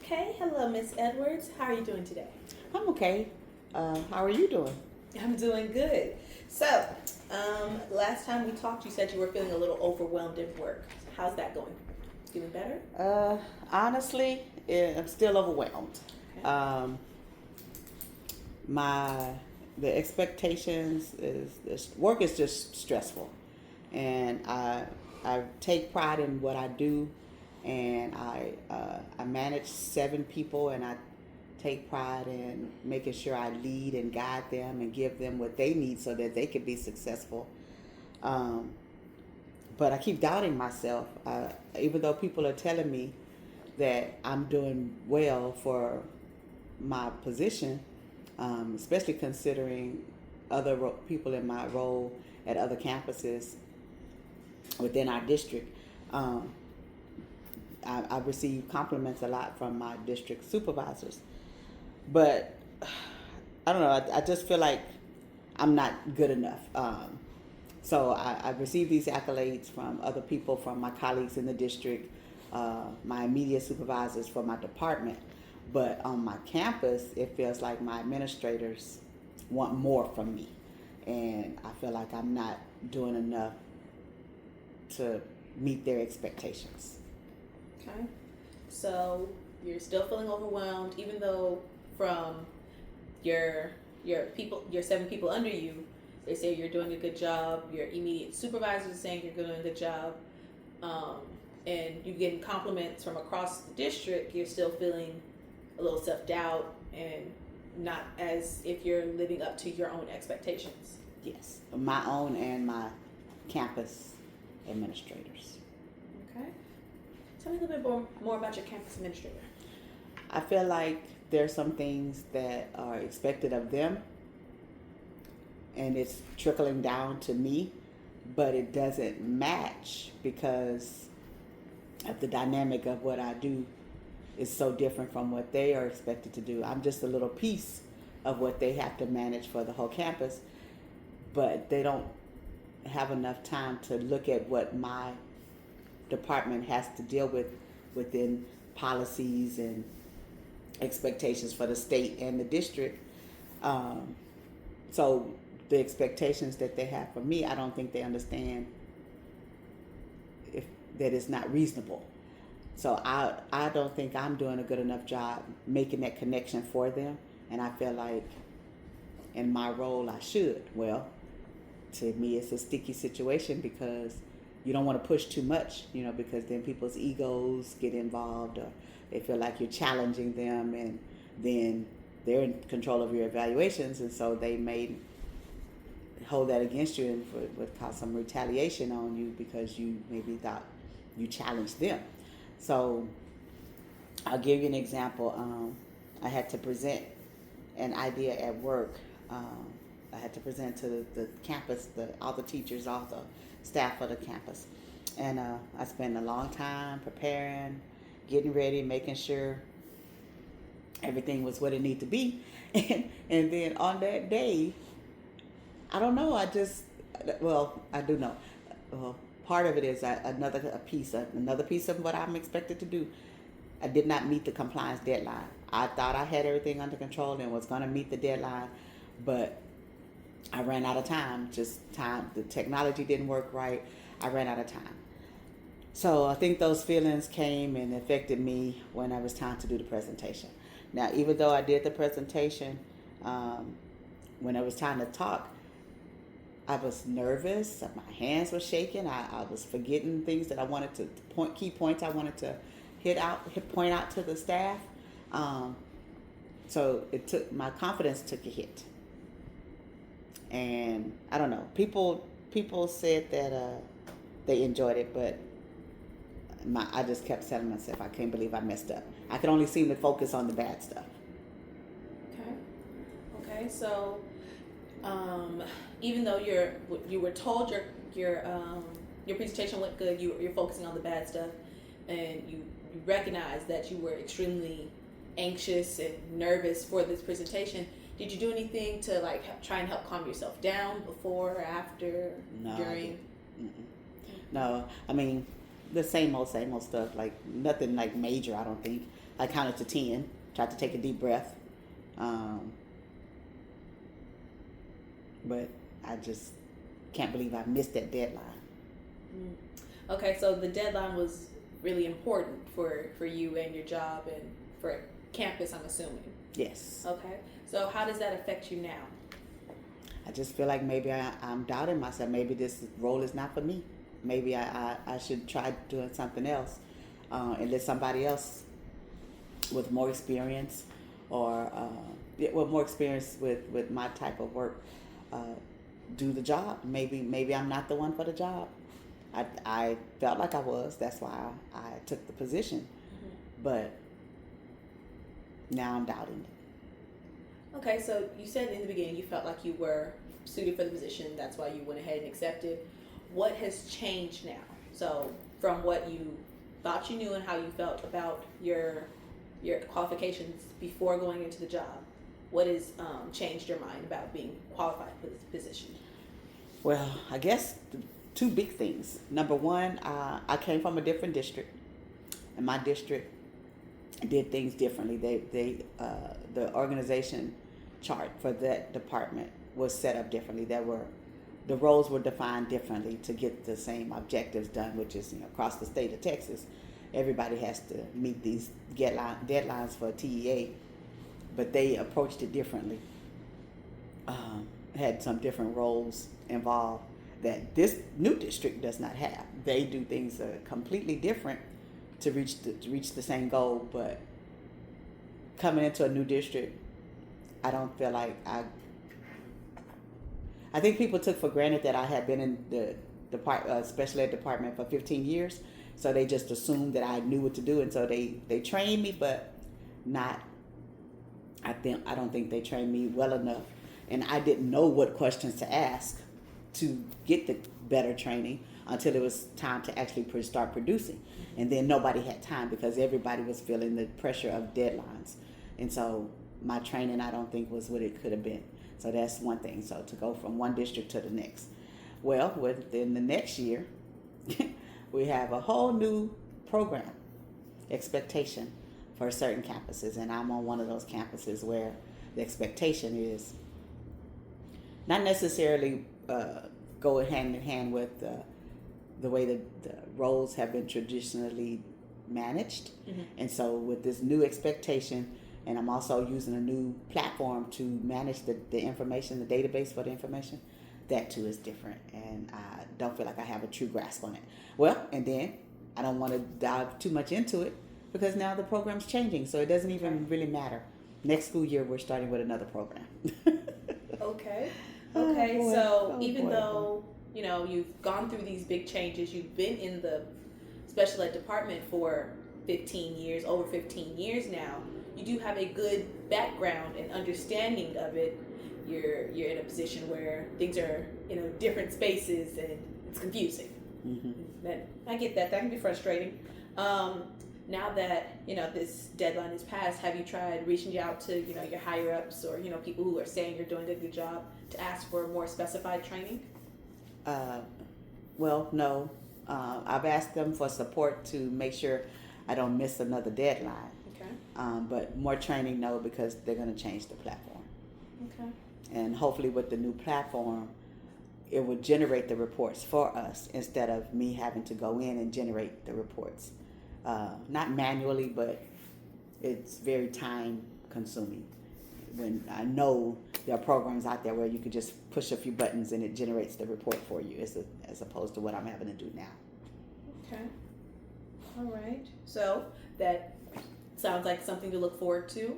Okay, hello, Miss Edwards. How are you doing today? I'm okay. How are you doing? I'm doing good. So, last time we talked, you said you were feeling a little overwhelmed at work. How's that going? Feeling better? Uh, Honestly, I'm still overwhelmed. Okay. Um, my the expectations is this work is just stressful, and I take pride in what I do, and I manage 7 people, and I take pride in making sure I lead and guide them and give them what they need so that they can be successful. Um, but I keep doubting myself, even though people are telling me that I'm doing well for my position, especially considering other people in my role at other campuses within our district. Um, I receive compliments a lot from my district supervisors, but I don't know. I just feel like I'm not good enough. So I received these accolades from other people, from my colleagues in the district, my immediate supervisors for my department. But on my campus, it feels like my administrators want more from me. And I feel like I'm not doing enough to meet their expectations. Okay. So you're still feeling overwhelmed, even though from your your 7 people under you, they say you're doing a good job. Your immediate supervisors are saying you're doing a good job, um, and you're getting compliments from across the district. You're still feeling a little self doubt and not as if you're living up to your own expectations. Yes, my own and my campus administrators. Okay. Tell me a little bit more about your campus administrator. I feel like there's some things that are expected of them and it's trickling down to me, but it doesn't match because of the dynamic of what I do is so different from what they are expected to do. I'm just a little piece of what they have to manage for the whole campus, but they don't have enough time to look at what my department has to deal with within policies and expectations for the state and the district. So the expectations that they have for me, I don't think they understand if that it's not reasonable. So I don't think I'm doing a good enough job making that connection for them, and I feel like in my role I should. Well, to me it's a sticky situation because you don't want to push too much, because then people's egos get involved or they feel like you're challenging them, and then they're in control of your evaluations, and so they may hold that against you and would cause some retaliation on you because you maybe thought you challenged them. So I'll give you an example. I had to present an idea at work. I had to present to the campus, all the teachers, all the staff of the campus. And I spent a long time preparing, getting ready, making sure everything was what it needed to be. And then on that day, I don't know, I do know. Part of it is another piece of what I'm expected to do. I did not meet the compliance deadline. I thought I had everything under control and was going to meet the deadline, but I ran out of time. Just time. The technology didn't work right. I ran out of time. So I think those feelings came and affected me when it was time to do the presentation. Now, even though I did the presentation, when it was time to talk, I was nervous. My hands were shaking. I was forgetting things that I wanted to key points I wanted to point out to the staff. So my confidence took a hit. And I don't know. People said that they enjoyed it, but I just kept telling myself, I can't believe I messed up. I could only seem to focus on the bad stuff. Okay. So, even though you were told your presentation went good, you're focusing on the bad stuff, and you recognize that you were extremely anxious and nervous for this presentation. Did you do anything to try and help calm yourself down before, after, No, during? No, I mean the same old stuff. Like nothing like major. I don't think. I counted to 10, tried to take a deep breath. But I just can't believe I missed that deadline. Okay, so the deadline was really important for you and your job and for campus, I'm assuming. Yes. Okay, so how does that affect you now? I just feel like maybe I'm doubting myself. Maybe this role is not for me. Maybe I should try doing something else and let somebody else with more experience or with more experience with my type of work do the job. Maybe I'm not the one for the job. I felt like I was. That's why I took the position. Mm-hmm. But now I'm doubting it. Okay, so you said in the beginning you felt like you were suited for the position. That's why you went ahead and accepted. What has changed now? So from what you thought you knew and how you felt about your qualifications before going into the job, what has changed your mind about being qualified for this position? Well, I guess two big things. Number one, I came from a different district, and my district did things differently. The organization chart for that department was set up differently. The roles were defined differently to get the same objectives done, which is across the state of Texas, everybody has to meet these deadlines for TEA, but they approached it differently. Had some different roles involved that this new district does not have. They do things completely different to reach the same goal. But coming into a new district, I don't feel like I think people took for granted that I had been in the special ed department for 15 years, so they just assumed that I knew what to do, and so they trained me, but not. I don't think they trained me well enough, and I didn't know what questions to ask to get the better training until it was time to actually start producing. And then nobody had time because everybody was feeling the pressure of deadlines. And so my training, I don't think, was what it could have been. So that's one thing. So to go from one district to the next. Well, within the next year, we have a whole new program, expectation, for certain campuses. And I'm on one of those campuses where the expectation is not necessarily go hand in hand with the way the roles have been traditionally managed. Mm-hmm. And so with this new expectation, and I'm also using a new platform to manage the information, the database for the information, that too is different. And I don't feel like I have a true grasp on it. Well, and then I don't want to dive too much into it because now the program's changing, so it doesn't even really matter. Next school year, we're starting with another program. Okay. So even though you've gone through these big changes, you've been in the special ed department for 15 years, over 15 years now, you do have a good background and understanding of it. You're in a position where things are different spaces and it's confusing. Mm-hmm. I get that can be frustrating. Now that this deadline is passed, have you tried reaching out to your higher ups or people who are saying you're doing a good job to ask for more specified training? Well, no. I've asked them for support to make sure I don't miss another deadline. Okay. But more training, no, because they're going to change the platform. Okay. And hopefully with the new platform, it will generate the reports for us instead of me having to go in and generate the reports. Not manually, but it's very time consuming. When I know there are programs out there where you could just push a few buttons and it generates the report for you as opposed to what I'm having to do now. Okay. All right. So that sounds like something to look forward to,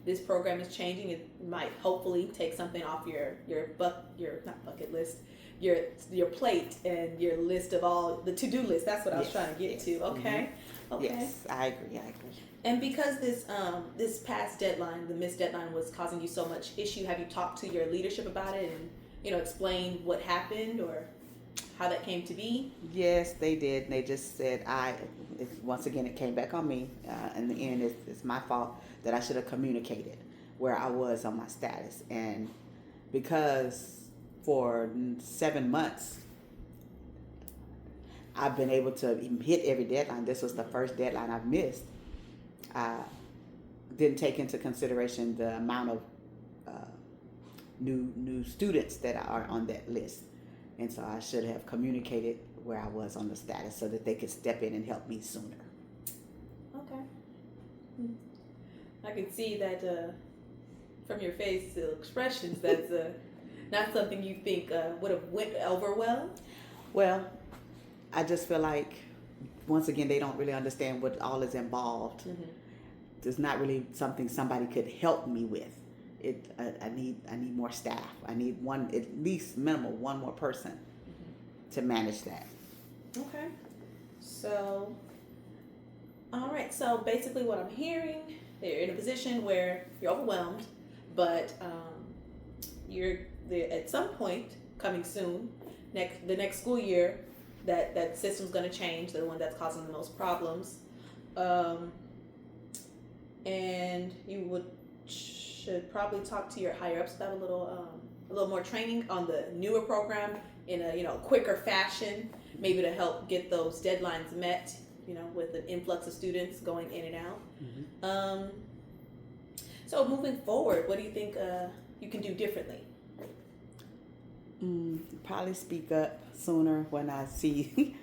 this program is changing. It might hopefully take something off your not bucket list, your plate and your list of all the to-do list. That's what I was trying to get to. Okay. Mm-hmm. Okay. Yes, I agree. And because this past deadline, the missed deadline, was causing you so much issue, have you talked to your leadership about it and explained what happened or how that came to be? Yes, they did. And they just said once again it came back on me. In the end, it's my fault that I should have communicated where I was on my status. And because for 7 months I've been able to hit every deadline. This was the first deadline I've missed. I didn't take into consideration the amount of new students that are on that list, and so I should have communicated where I was on the status so that they could step in and help me sooner. Okay. I can see that from your facial expressions. That's not something you think would have went over well. Well, I just feel like once again they don't really understand what all is involved. Mm-hmm. It's not really something somebody could help me with. I need more staff. I need one, at least minimal one more person to manage that. Okay. So, all right. So basically, what I'm hearing, you're in a position where you're overwhelmed, but you're at some point coming soon, the next school year, that system's going to change. The one that's causing the most problems, and you should probably talk to your higher ups about a little more training on the newer program in a quicker fashion, maybe to help get those deadlines met, with an influx of students going in and out. Mm-hmm. So moving forward, what do you think you can do differently? Probably speak up sooner when I see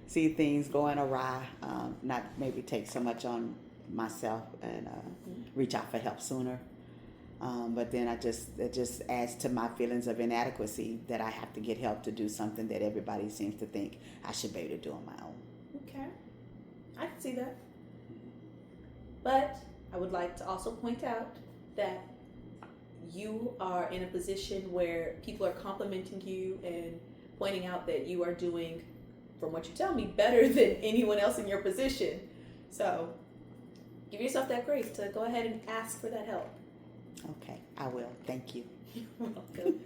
things going awry. Not maybe take so much on myself and reach out for help sooner. But then it just adds to my feelings of inadequacy that I have to get help to do something that everybody seems to think I should be able to do on my own. Okay, I can see that. But I would like to also point out that you are in a position where people are complimenting you and pointing out that you are doing, from what you tell me, better than anyone else in your position. So give yourself that grace to go ahead and ask for that help. Okay, I will. Thank you. You're welcome.